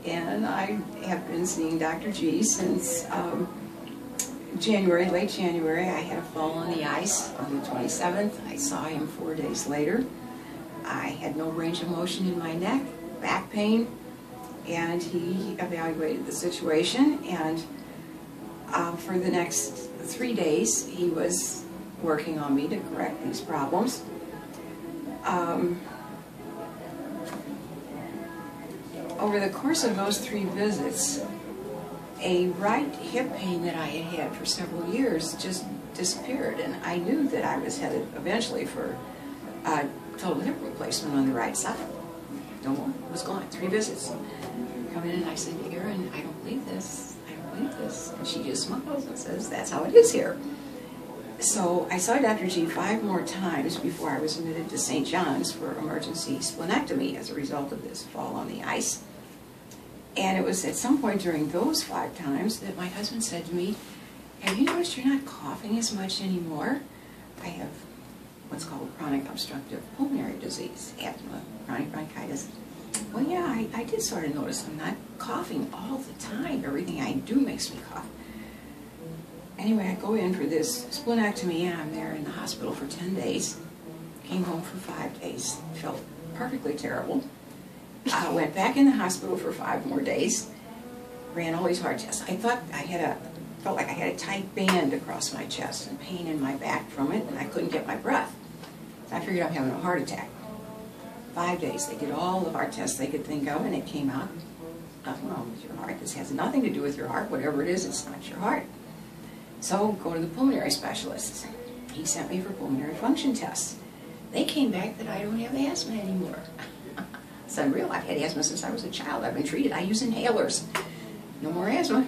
and I have been seeing Dr. G since January, late January. I had a fall on the ice on the 27th. I saw him 4 days later. I had no range of motion in my neck, back pain, and he evaluated the situation, and for the next 3 days he was working on me to correct these problems. Over the course of those 3 visits, a right hip pain that I had had for several years just disappeared, and I knew that I was headed eventually for a total hip replacement on the right side. No more. It was gone. 3 visits. Come in and I said, Erin, I don't believe this. I don't believe this. And she just smiles and says, that's how it is here. So I saw Dr. G 5 more times before I was admitted to St. John's for emergency splenectomy as a result of this fall on the ice. And it was at some point during those 5 times that my husband said to me, have you noticed you're not coughing as much anymore? I have what's called chronic obstructive pulmonary disease, asthma, chronic bronchitis. Well, yeah, I did sort of notice I'm not coughing all the time. Everything I do makes me cough. Anyway, I go in for this splenectomy, and I'm there in the hospital for 10 days. Came home for 5 days. Felt perfectly terrible. I went back in the hospital for 5 more days. Ran all these hard tests. I thought felt like I had a tight band across my chest and pain in my back from it, and I couldn't get my breath. So I figured I'm having a heart attack. 5 days. They did all the heart tests they could think of, and it came out, nothing wrong with your heart. This has nothing to do with your heart. Whatever it is, it's not your heart. So go to the pulmonary specialist. He sent me for pulmonary function tests. They came back that I don't have asthma anymore. It's unreal. I've had asthma since I was a child. I've been treated. I use inhalers. No more asthma.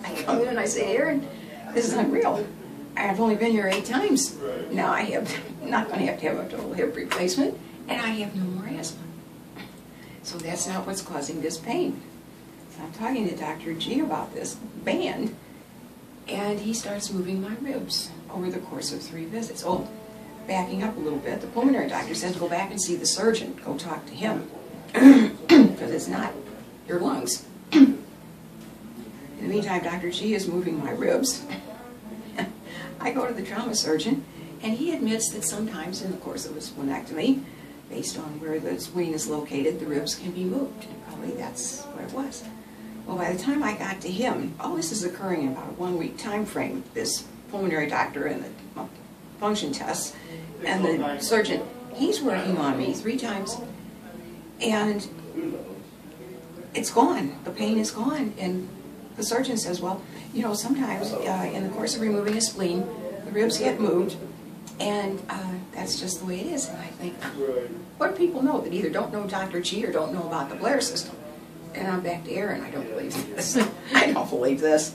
I come in and I say, Erin, this is unreal. I've only been here 8 times. Now I have not going to have a total hip replacement, and I have no more asthma. So that's not what's causing this pain. So I'm talking to Dr. G about this band, and he starts moving my ribs over the course of 3 visits. Oh, backing up a little bit, the pulmonary doctor says go back and see the surgeon. Go talk to him, because it's not your lungs. In the meantime, Dr. G is moving my ribs. I go to the trauma surgeon, and he admits that sometimes in the course of a splenectomy, based on where the spleen is located, the ribs can be moved. And probably that's what it was. Well, by the time I got to him, all this is occurring in about a 1-week time frame. This pulmonary doctor and the function tests and the surgeon, he's working on me 3 times, and it's gone. The pain is gone. And the surgeon says, well, you know, sometimes in the course of removing a spleen, the ribs get moved, and that's just the way it is. And I think, what do people know that either don't know Dr. G or don't know about the Blair system? And I'm back to Erin. I don't believe this. I don't believe this.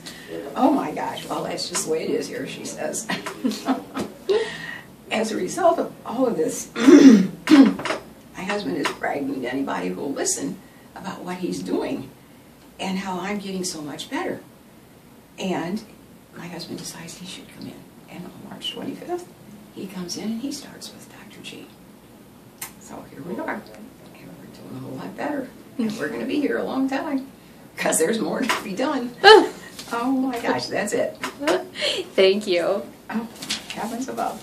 Oh my gosh. Well, that's just the way it is here, she says. As a result of all of this, my husband is bragging to anybody who will listen about what he's doing and how I'm getting so much better. And my husband decides he should come in. And on March 25th, he comes in and he starts with Dr. G. So here we are. And we're doing a whole lot better. And we're going to be here a long time, because there's more to be done. Oh my gosh, that's it. Thank you. Oh, heavens above.